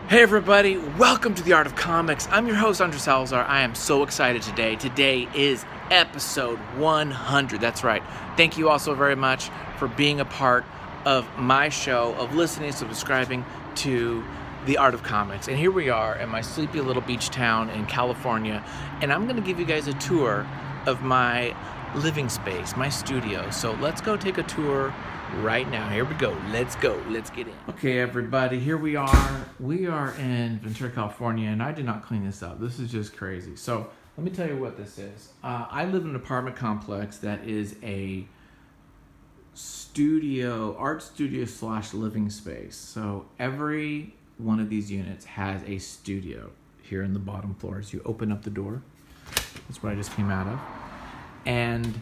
Hey everybody, welcome to the Art of Comics. I'm your host, Andre Salazar. I am so excited today. Today is episode 100. That's right. Thank you all so very much for being a part of my show, of listening, subscribing to the Art of Comics. And here we are in my sleepy little beach town in California, and I'm going to give you guys a tour of my living space, my studio. So let's go take a tour right now. Here we go. Let's go. Let's get in. Okay, everybody, here we are. We are in Ventura, California, and I did not clean this up. This is just crazy. So let me tell you what this is. I live in an apartment complex that is a art studio / living space. So every one of these units has a studio here in the bottom floors. You open up the door. That's what I just came out of. And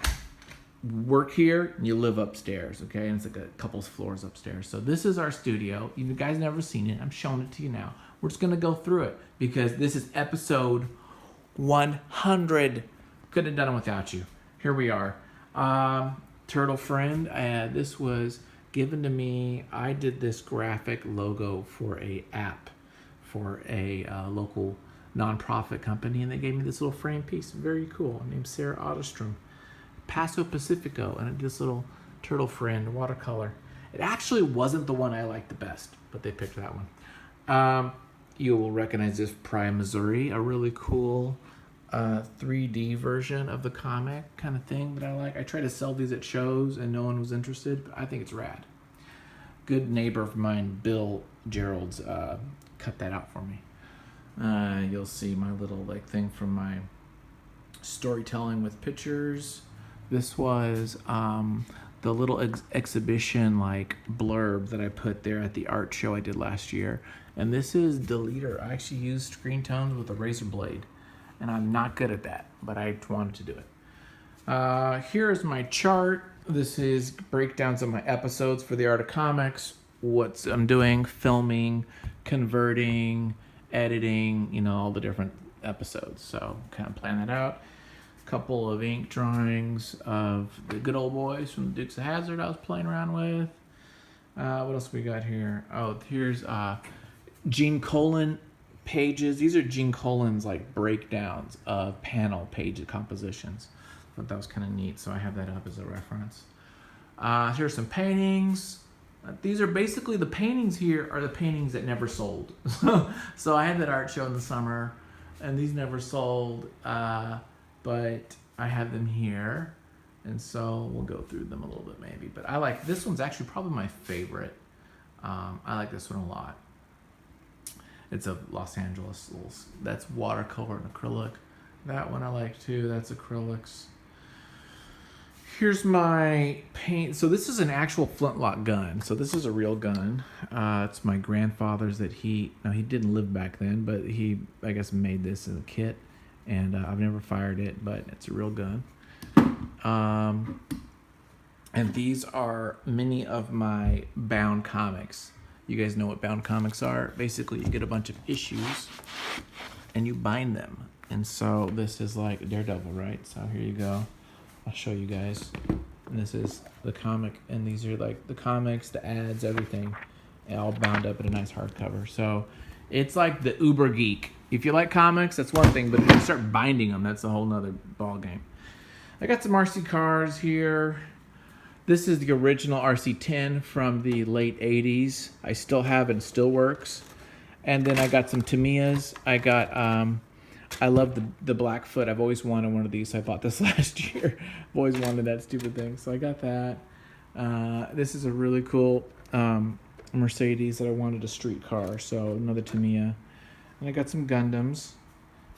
work here and you live upstairs, okay? And it's like a couple floors upstairs. So this is our studio. You guys never seen it. I'm showing it to you now. We're just gonna go through it because this is episode 100. Couldn't have done it without you. Here we are. Turtle Friend. This was given to me. I did this graphic logo for a app for a local nonprofit company, and they gave me this little frame piece. Very cool. Named Sarah Otterstrom. Paso Pacifico, and this little Turtle Friend watercolor. It actually wasn't the one I liked the best, but they picked that one. You will recognize this Prime, Missouri, a really cool 3D version of the comic kind of thing that I like. I try to sell these at shows and no one was interested, but I think it's rad. Good neighbor of mine, Bill Gerald's, cut that out for me. You'll see my little thing from my storytelling with pictures. This was the little exhibition blurb that I put there at the art show I did last year. And this is Deleter. I actually used screen tones with a razor blade. And I'm not good at that, but I wanted to do it. Here's my chart. This is breakdowns of my episodes for the Art of Comics. What I'm doing, filming, converting, editing, all the different episodes. So kind of plan that out. Couple of ink drawings of the good old boys from the Dukes of Hazzard I was playing around with. What else we got here? Oh, here's Gene Colan pages. These are Gene Colan's breakdowns of panel page compositions. I thought that was kind of neat, so I have that up as a reference. Here's some paintings. These are basically the paintings here are the paintings that never sold. So I had that art show in the summer, and these never sold. But I have them here, and so we'll go through them a little bit maybe. But I like this one's actually probably my favorite. I like this one a lot. It's a Los Angeles that's watercolor and acrylic. That one I like too. That's acrylics. Here's my paint. So this is an actual flintlock gun. So this is a real gun. It's my grandfather's that he didn't live back then, but he, I guess, made this as a kit. And I've never fired it, but it's a real gun. And these are many of my bound comics. You guys know what bound comics are. Basically, you get a bunch of issues and you bind them. And so this is like Daredevil, right? So here you go. I'll show you guys. And this is the comic. And these are the comics, the ads, everything. All bound up in a nice hardcover. So it's like the uber geek. If you like comics, that's one thing, but if you start binding them, that's a whole nother ball game. I got some RC cars here. This is the original RC10 from the late 80s. I still have it and still works. And then I got some Tamiyas. I got, I love the Blackfoot. I've always wanted one of these, so I bought this last year. I've always wanted that stupid thing, so I got that. This is a really cool Mercedes that I wanted a street car, so another Tamiya. And I got some Gundams.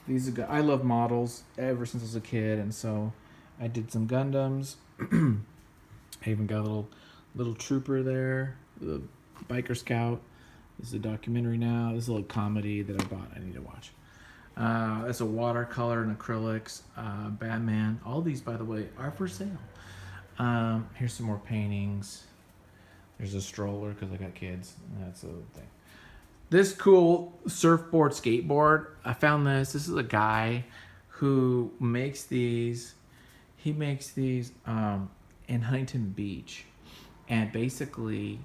These are I love models ever since I was a kid, and so I did some Gundams. I even got a little trooper there, the biker scout. This is a documentary now. This is a little comedy that I bought. I need to watch. That's a watercolor and acrylics. Batman. All these, by the way, are for sale. Here's some more paintings. There's a stroller because I got kids. That's a thing. This cool surfboard, skateboard. I found this. This is a guy who makes these. He makes these in Huntington Beach. And basically,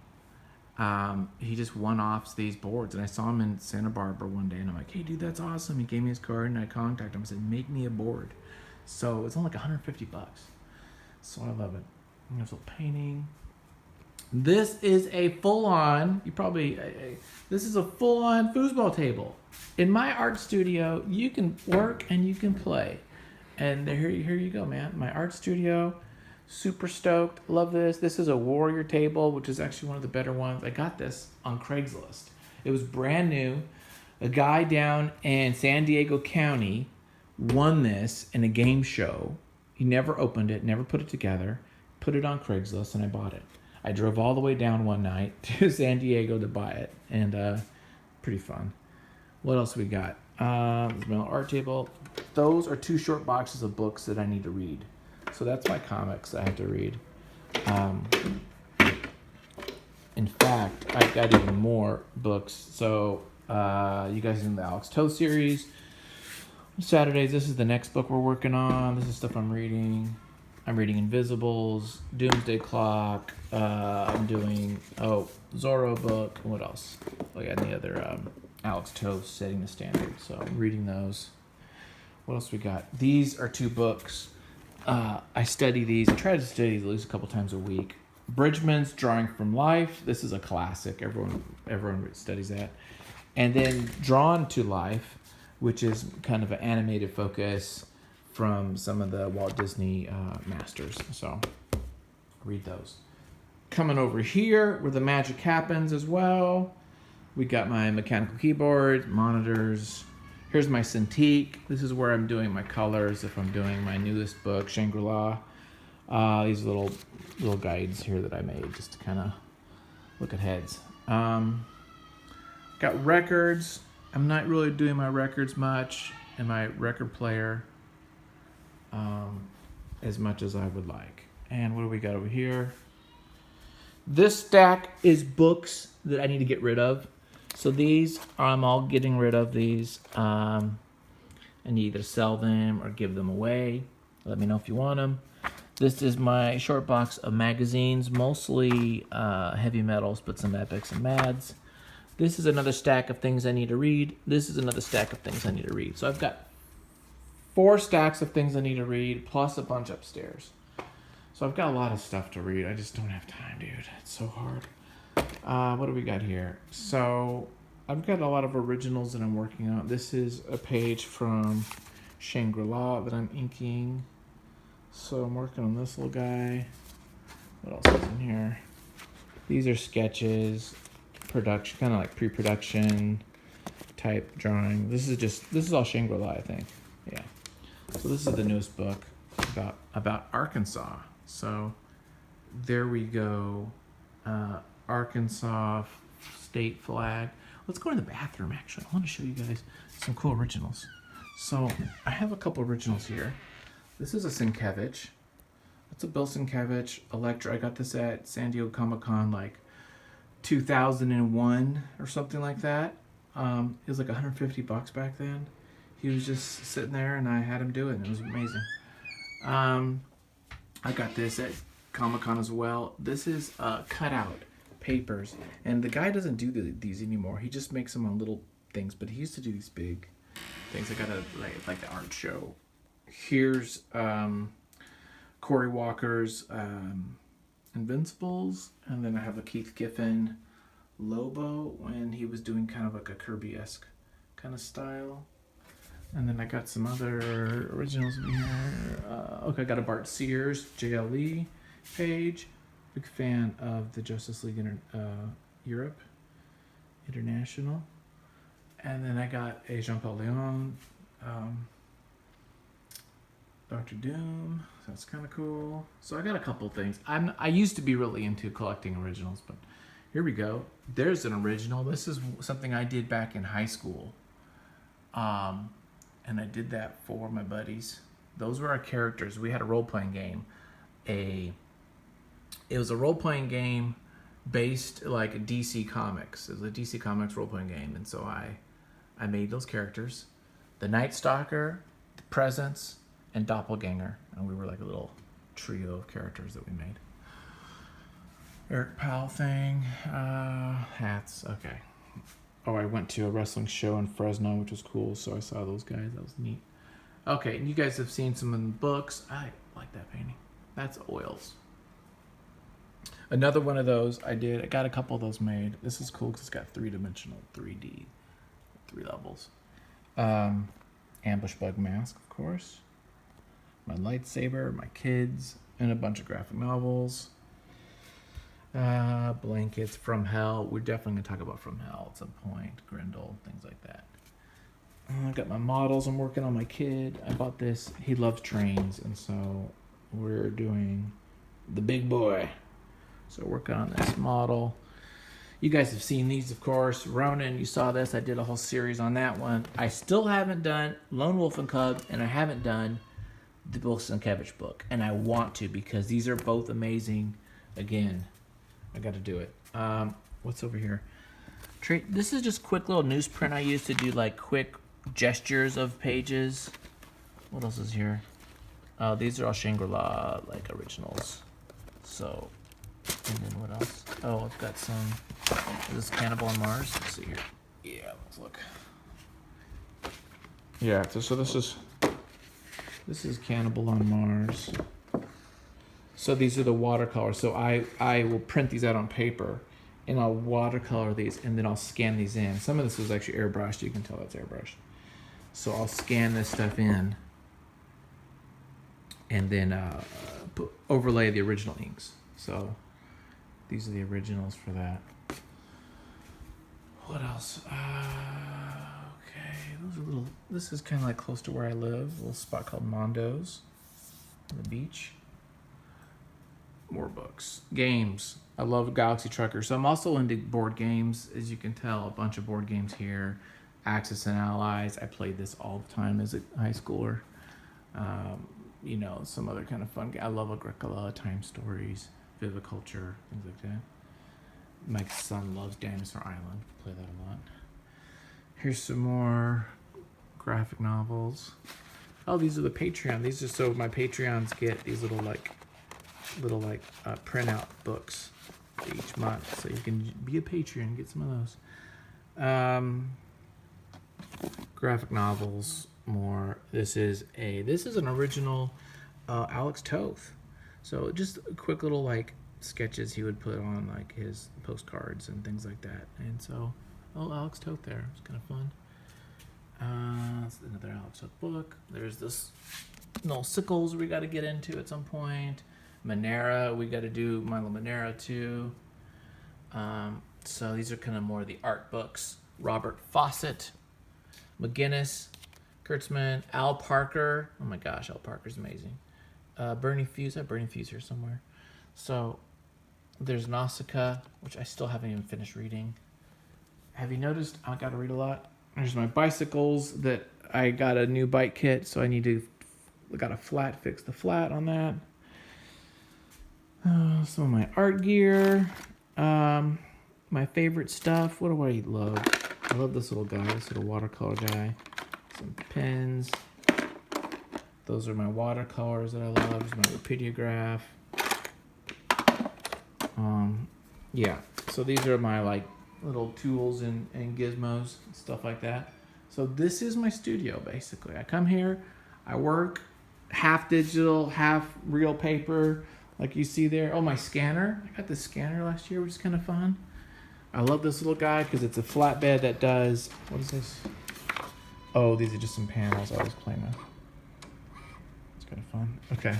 He just one-offs these boards, and I saw him in Santa Barbara one day, and I'm like, hey dude, that's awesome. He gave me his card, and I contacted him and said, make me a board. So it's only like $150. So I love it. And there's a little painting. This is a full-on, this is a full-on foosball table. In my art studio, you can work and you can play. And here you go, man. My art studio, super stoked. Love this. This is a warrior table, which is actually one of the better ones. I got this on Craigslist. It was brand new. A guy down in San Diego County won this in a game show. He never opened it, never put it together, put it on Craigslist, and I bought it. I drove all the way down one night to San Diego to buy it, and pretty fun. What else we got? There's my art table. Those are 2 short boxes of books that I need to read. So that's my comics I have to read. In fact, I've got even more books. So you guys in the Alex Toth series. Saturdays, this is the next book we're working on. This is stuff I'm reading. I'm reading Invisibles, Doomsday Clock. I'm doing, Zorro book. What else? Oh yeah, and the other Alex Toth, Setting the Standard. So I'm reading those. What else we got? These are 2 books. I study these. I try to study these at least a couple times a week. Bridgman's Drawing from Life. This is a classic. Everyone studies that. And then Drawn to Life, which is kind of an animated focus from some of the Walt Disney masters. So read those. Coming over here where the magic happens as well. We got my mechanical keyboard, monitors. Here's my Cintiq. This is where I'm doing my colors if I'm doing my newest book, Shangri-La. These little guides here that I made just to kind of look at heads. Got records. I'm not really doing my records much and my record player as much as I would like. And what do we got over here? This stack is books that I need to get rid of. So these, I'm all getting rid of these. I need either sell them or give them away. Let me know if you want them. This is my short box of magazines, mostly heavy metals, but some epics and mads. This is another stack of things I need to read. This is another stack of things I need to read. So I've got 4 stacks of things I need to read, plus a bunch upstairs. So I've got a lot of stuff to read. I just don't have time, dude. It's so hard. What do we got here? So I've got a lot of originals that I'm working on. This is a page from Shangri-La that I'm inking. So I'm working on this little guy. What else is in here? These are sketches, production, kind of like pre-production type drawing. This is all Shangri-La, I think. Yeah. So this is the newest book about Arkansas. So there we go. Arkansas state flag. Let's go to the bathroom, actually. I want to show you guys some cool originals. So I have a couple originals here. This is a Sienkiewicz. It's a Bill Sienkiewicz Electra. I got this at San Diego Comic-Con like 2001 or something like that. It was like $150 back then. He was just sitting there and I had him do it and it was amazing. I got this at Comic-Con as well. This is cutout papers, and the guy doesn't do these anymore. He just makes them on little things, but he used to do these big things. I got a like the art show. Here's Cory Walker's Invincibles, and then I have a Keith Giffen Lobo when he was doing kind of like a Kirby-esque kind of style. And then I got some other originals in here. Okay, I got a Bart Sears JLE page. Big fan of the Justice League Europe International. And then I got a Jean-Paul Leon, Dr. Doom. So that's kind of cool. So I got a couple things. I used to be really into collecting originals, but here we go. There's an original. This is something I did back in high school. And I did that for my buddies. Those were our characters. We had a role-playing game. It was a role-playing game based like DC Comics. It was a DC Comics role-playing game. And so I made those characters. The Night Stalker, the Presence, and Doppelganger. And we were like a little trio of characters that we made. Eric Powell thing. Hats. Okay. Oh, I went to a wrestling show in Fresno, which was cool, so I saw those guys. That was neat. Okay, and you guys have seen some of the books. I like that painting. That's oils. Another one of those I did. I got a couple of those made. This is cool because it's got 3-dimensional 3D, 3 levels. Ambush bug mask, of course. My lightsaber, my kids, and a bunch of graphic novels. Blankets from hell. We're definitely going to talk about from hell at some point. Grendel, things like that. I got my models. I'm working on my kid. I bought this. He loves trains, and so we're doing the big boy. So working on this model. You guys have seen these, of course. Ronin, you saw this. I did a whole series on that one. I still haven't done Lone Wolf and Cub, and I haven't done the Bill Sienkiewicz book, and I want to because these are both amazing. Again, I got to do it. What's over here? This is just quick little newsprint I use to do like quick gestures of pages. What else is here? Oh, these are all Shangri-La like originals. So, and then what else? Oh, I've got some. Is this Cannibal on Mars? Let's see here. Yeah, let's look. Yeah, so this is Cannibal on Mars. So these are the watercolors. So I will print these out on paper, and I'll watercolor these, and then I'll scan these in. Some of this was actually airbrushed. You can tell that's airbrushed. So I'll scan this stuff in, and then overlay the original inks. So these are the originals for that. What else? Okay, those are little. This is kind of like close to where I live. A little spot called Mondo's on the beach. More books. Games. I love Galaxy Trucker. So I'm also into board games, as you can tell. A bunch of board games here. Axis and Allies. I played this all the time as a high schooler. You know, some other kind of fun. I love Agricola, Time Stories, Viviculture, things like that. My son loves Dinosaur Island. Play that a lot. Here's some more graphic novels. Oh, these are the Patreon. These are so my Patreons get these little printout books each month, so you can be a Patreon and get some of those. Graphic novels. More. This is an original Alex Toth. So just quick little like sketches he would put on like his postcards and things like that. And so, Alex Toth there. It's kind of fun. That's another Alex Toth book. There's this Noel Sickles we got to get into at some point. Monera, we got to do Milo Monera too. So these are kind of more the art books. Robert Fawcett, McGinnis, Kurtzman, Al Parker. Oh my gosh, Al Parker's amazing. Bernie Fuse. I have Bernie Fuse here somewhere. So there's Nausicaa, which I still haven't even finished reading. Have you noticed I got to read a lot? There's my bicycles that I got a new bike kit, so I got a fix the flat on that. Some of my art gear. My favorite stuff. What do I love? I love this little guy, this little watercolor guy. Some pens. Those are my watercolors that I love. There's my Rapidograph. Yeah. So these are my like little tools and gizmos and stuff like that. So this is my studio basically. I come here, I work, half digital, half real paper, like you see there. Oh, my scanner. I got this scanner last year, which is kind of fun. I love this little guy because it's a flatbed that does, what is this? Oh, these are just some panels I was playing with. It's kind of fun. Okay.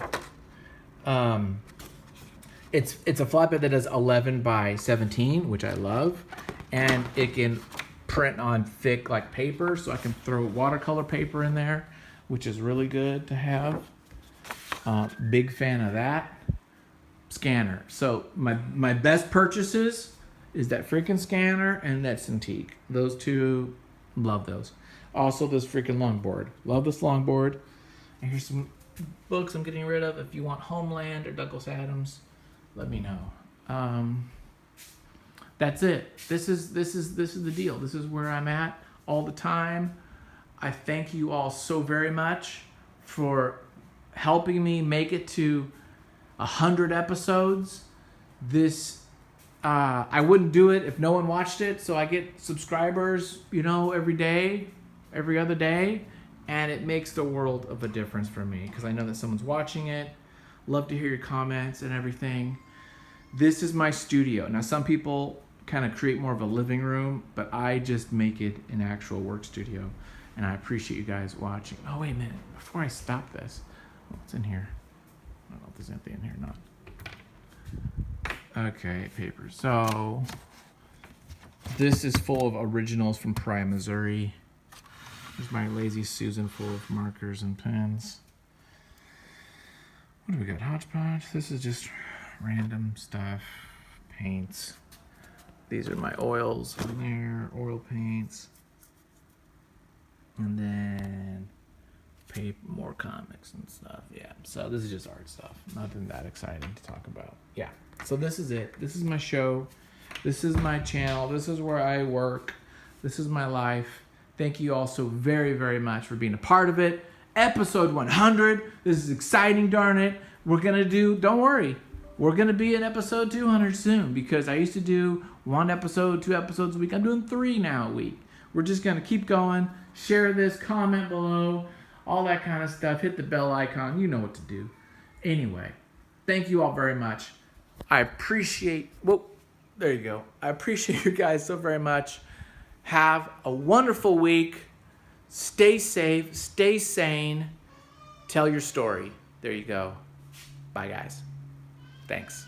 It's a flatbed that does 11 by 17, which I love, and it can print on thick like paper, so I can throw watercolor paper in there, which is really good to have. Big fan of that. Scanner. So my best purchases is that freaking scanner and that Cintiq. Those two, love those. Also this freaking longboard. Love this longboard. And here's some books I'm getting rid of. If you want Homeland or Douglas Adams, let me know. That's it. This is the deal. This is where I'm at all the time. I thank you all so very much for helping me make it to 100 episodes. This I wouldn't do it if no one watched it. So I get subscribers, every day, every other day. And it makes the world of a difference for me because I know that someone's watching it. Love to hear your comments and everything. This is my studio. Now, some people kind of create more of a living room, but I just make it an actual work studio. And I appreciate you guys watching. Oh, wait a minute. Before I stop this, what's in here? I don't know if there's anything in here or not. Okay, paper. So, this is full of originals from Pryor, Missouri. Here's my Lazy Susan full of markers and pens. What do we got? Hodgepodge. This is just random stuff. Paints. These are my oils on there. Oil paints. And then paper, more comics and stuff. Yeah. So this is just art stuff. Nothing that exciting to talk about. Yeah. So this is it. This is my show. This is my channel. This is where I work. This is my life. Thank you all so very, very much for being a part of it. Episode 100. This is exciting, darn it. We're going to do, don't worry, we're going to be in episode 200 soon because I used to do 1 episode, 2 episodes a week. I'm doing 3 now a week. We're just going to keep going. Share this, comment below, all that kind of stuff. Hit the bell icon. You know what to do. Anyway, thank you all very much. I appreciate, there you go. I appreciate you guys so very much. Have a wonderful week. Stay safe. Stay sane. Tell your story. There you go. Bye, guys. Thanks.